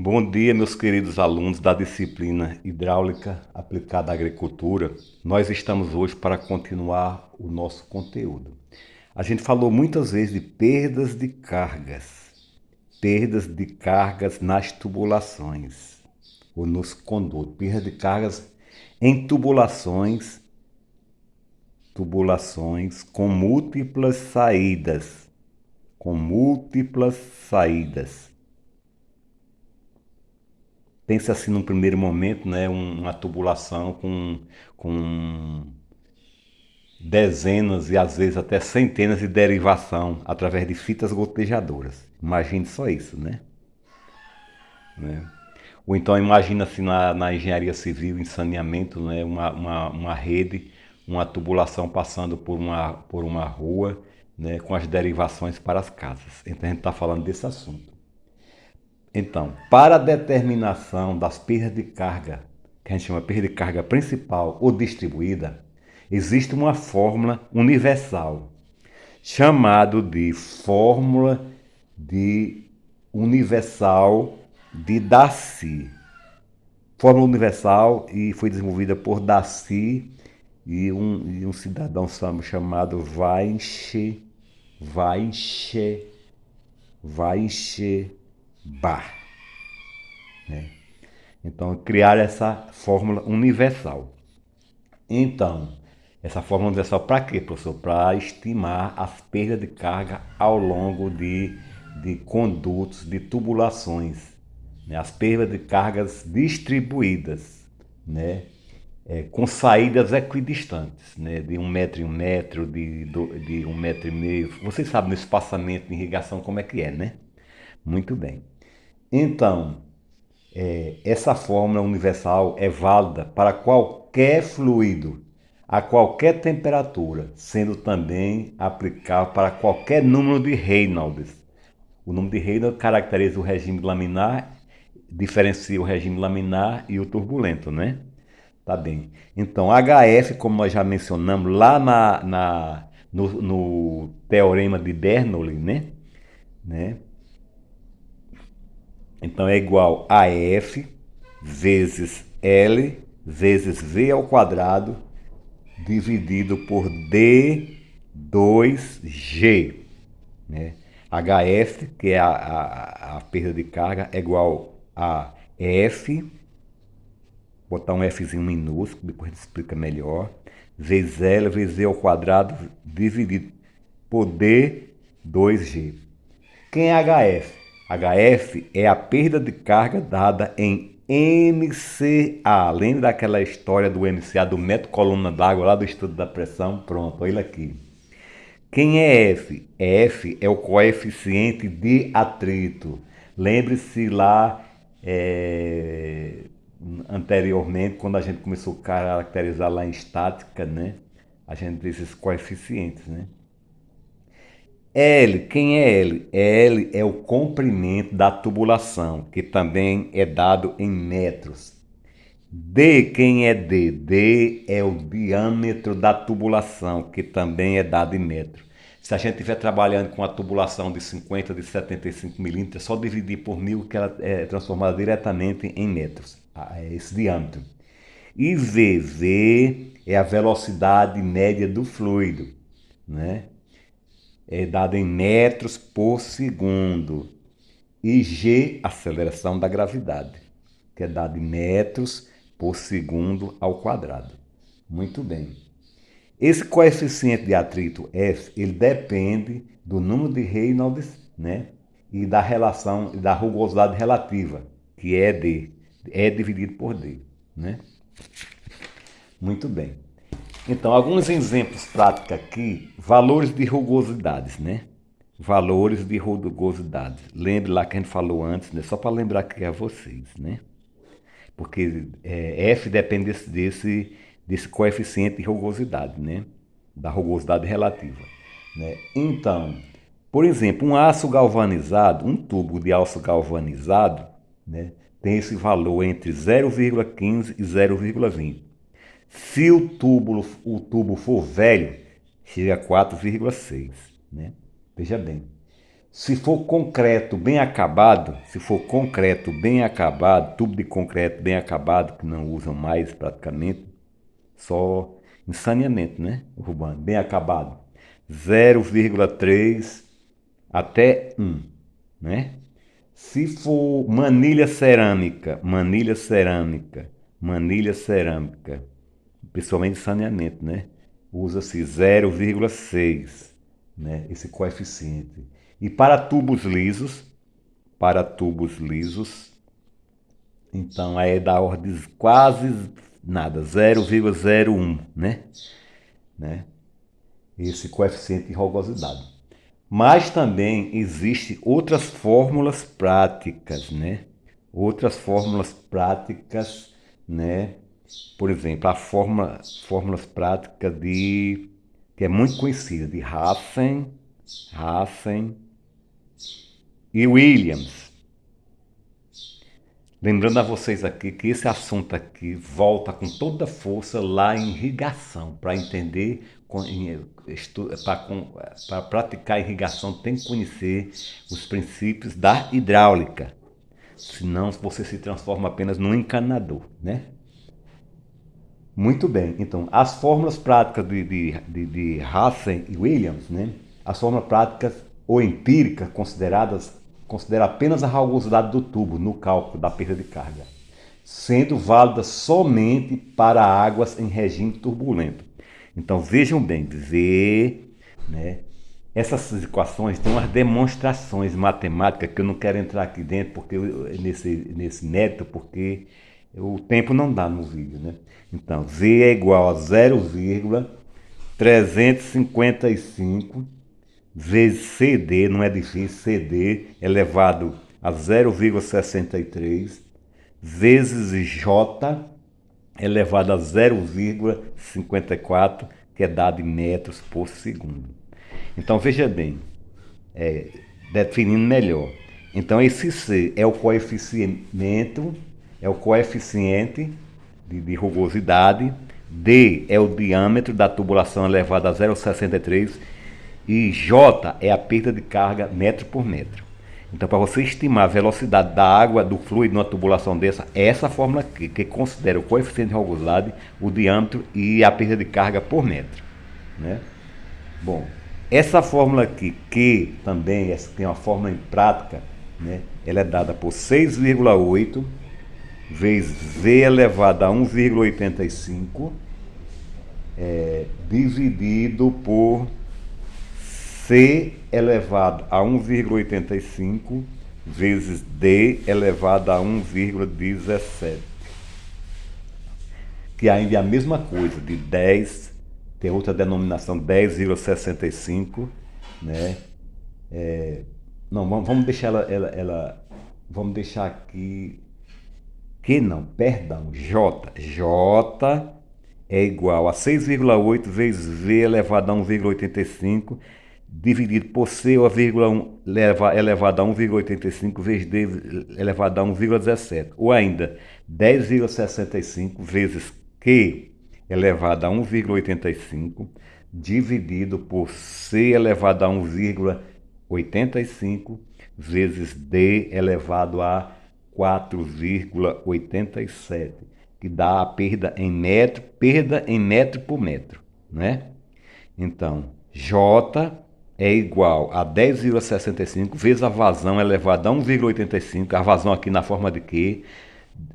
Bom dia, meus queridos alunos da disciplina Hidráulica Aplicada à Agricultura. Nós estamos hoje para continuar o nosso conteúdo. A gente falou muitas vezes de perdas de cargas nas tubulações ou nos condutos, perda de cargas em tubulações com múltiplas saídas. Pensa assim num primeiro momento, né, uma tubulação com dezenas e às vezes até centenas de derivação através de fitas gotejadoras. Imagine só isso, né? Ou então imagina assim na engenharia civil, em saneamento, né, uma rede, uma tubulação passando por uma rua, né, com as derivações para as casas. Então a gente está falando desse assunto. Então, para a determinação das perdas de carga, que a gente chama de perda de carga principal ou distribuída, existe uma fórmula universal, chamada de fórmula de universal de Darcy. Fórmula universal e foi desenvolvida por Darcy e um cidadão chamado Weichenbach. Então, criar essa fórmula universal. Então, essa fórmula universal para quê, professor? Para estimar as perdas de carga ao longo de condutos, de tubulações, né? As perdas de cargas distribuídas, né? Com saídas equidistantes, né? De 1 metro em 1 metro, de 1,5 metro. Vocês sabem no espaçamento de irrigação como é que é, né? Muito bem. Então, essa fórmula universal é válida para qualquer fluido, a qualquer temperatura, sendo também aplicável para qualquer número de Reynolds. O número de Reynolds caracteriza o regime laminar, diferencia o regime laminar e o turbulento, né? Tá bem. Então, HF, como nós já mencionamos lá no teorema de Bernoulli, né? Então é igual a F vezes L vezes V ao quadrado dividido por D2G. Né? HF, que é a perda de carga, é igual a F, botar um Fzinho minúsculo, depois a gente explica melhor, vezes L vezes V ao quadrado dividido por D2G. Quem é HF? HF é a perda de carga dada em MCA. Lembra daquela história do MCA, do metro coluna d'água, lá do estudo da pressão? Pronto, olha aqui. Quem é F? F é o coeficiente de atrito. Lembre-se lá anteriormente, quando a gente começou a caracterizar lá em estática, né? A gente vê esses coeficientes, né? L, quem é L? L é o comprimento da tubulação, que também é dado em metros. D, quem é D? D é o diâmetro da tubulação, que também é dado em metros. Se a gente estiver trabalhando com a tubulação de 50, de 75 milímetros, é só dividir por 1000 que ela é transformada diretamente em metros. É esse diâmetro. E V, V é a velocidade média do fluido, né? É dado em metros por segundo. E G, aceleração da gravidade, que é dado em metros por segundo ao quadrado. Muito bem. Esse coeficiente de atrito F, ele depende do número de Reynolds, né? E da relação, da rugosidade relativa, que é D. É dividido por D, né? Muito bem. Então, alguns exemplos práticos aqui, valores de rugosidades, né? Valores de rugosidade. Lembre lá que a gente falou antes, né? Só para lembrar aqui a vocês, né? Porque F depende desse coeficiente de rugosidade, né? Da rugosidade relativa. Né? Então, por exemplo, um tubo de aço galvanizado, né? Tem esse valor entre 0,15 e 0,20. Se o tubo for velho, chega a 4,6. Né? Veja bem. Se for concreto bem acabado, se for concreto bem acabado, tubo de concreto bem acabado, que não usam mais praticamente, só em saneamento, né? Urbano, bem acabado. 0,3 até 1, né? Se for manilha cerâmica, principalmente saneamento, né? Usa-se 0,6, né? Esse coeficiente. E para tubos lisos, então aí é da ordem de quase nada, 0,01, né? Esse coeficiente de rugosidade. Mas também existem outras fórmulas práticas, né? Outras fórmulas práticas, né? Por exemplo, fórmulas práticas que é muito conhecida, de Hassen e Williams. Lembrando a vocês aqui que esse assunto aqui volta com toda força lá em irrigação. Para entender, para praticar irrigação, tem que conhecer os princípios da hidráulica. Senão você se transforma apenas num encanador, né? Muito bem, então as fórmulas práticas de Hassen e Williams, né? As fórmulas práticas ou empíricas consideram apenas a rugosidade do tubo no cálculo da perda de carga, sendo válida somente para águas em regime turbulento. Então vejam bem, né? Essas equações têm umas demonstrações matemáticas que eu não quero entrar aqui dentro porque nesse método, porque o tempo não dá no vídeo, né? Então, Z é igual a 0,355 vezes CD, não é difícil, CD elevado a 0,63 vezes J elevado a 0,54, que é dado em metros por segundo. Então veja bem, definindo melhor. Então esse C é o coeficiente de rugosidade, D é o diâmetro da tubulação elevado a 0,63 e J é a perda de carga metro por metro. Então, para você estimar a velocidade da água, do fluido numa tubulação dessa, é essa fórmula aqui, que considera o coeficiente de rugosidade, o diâmetro e a perda de carga por metro, né? Bom, essa fórmula aqui, que também tem uma fórmula em prática, né? Ela é dada por 6,8 vezes V elevado a 1,85 dividido por C elevado a 1,85 vezes D elevado a 1,17. Que ainda é a mesma coisa, de 10, tem outra denominação, 10,65, né? Não, vamos deixar vamos deixar aqui, J é igual a 6,8 vezes V elevado a 1,85 dividido por C elevado a 1,85 vezes D elevado a 1,17. Ou ainda 10,65 vezes Q elevado a 1,85 dividido por C elevado a 1,85 vezes D elevado a 4,87, que dá a perda em metro por metro, né? Então, J é igual a 10,65 vezes a vazão elevada a 1,85, a vazão aqui na forma de Q,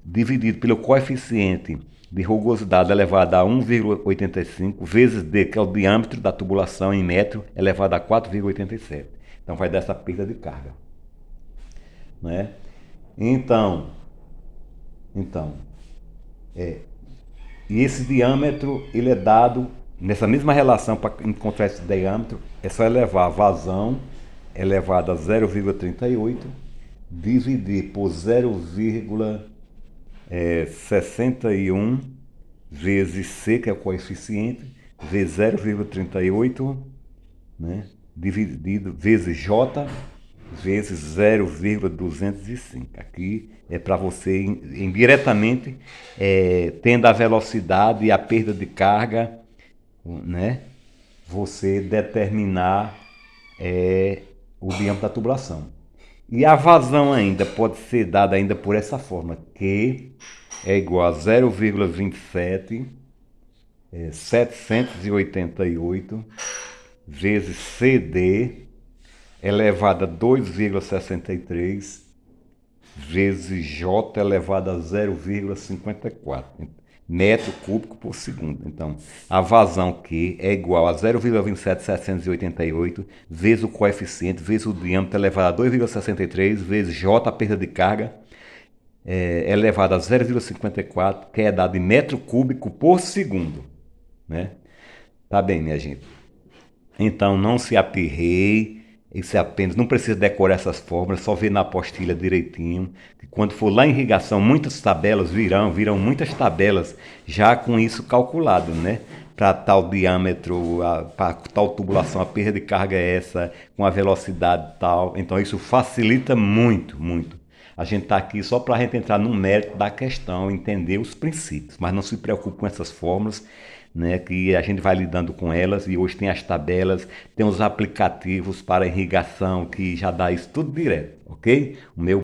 dividido pelo coeficiente de rugosidade elevado a 1,85 vezes D, que é o diâmetro da tubulação em metro, elevado a 4,87. Então vai dar essa perda de carga, né? Então, e esse diâmetro, ele é dado nessa mesma relação. Para encontrar esse diâmetro, é só elevar a vazão elevado a 0,38, dividir por 0,61 vezes C, que é o coeficiente, vezes 0,38, né? Dividido vezes J vezes 0,205. Aqui é para você indiretamente, tendo a velocidade e a perda de carga, né? Você determinar o diâmetro da tubulação. E a vazão ainda pode ser dada ainda por essa forma, Q é igual a 0,27 788 vezes CD elevado a 2,63 vezes J elevado a 0,54 metro cúbico por segundo. Então, a vazão Q é igual a 0,27788 vezes o coeficiente, vezes o diâmetro elevado a 2,63 vezes J, a perda de carga, elevado a 0,54, que é dado em metro cúbico por segundo. Né? Tá bem, minha gente. Então, não se aperreie. Isso é apenas, não precisa decorar essas fórmulas, só ver na apostila direitinho. Que quando for lá em irrigação, muitas tabelas virão muitas tabelas já com isso calculado, né? Para tal diâmetro, para tal tubulação, a perda de carga é essa, com a velocidade tal. Então isso facilita muito, muito. A gente está aqui só para a gente entrar no mérito da questão, entender os princípios, mas não se preocupe com essas fórmulas, né, que a gente vai lidando com elas e hoje tem as tabelas, tem os aplicativos para irrigação que já dá isso tudo direto, ok? O meu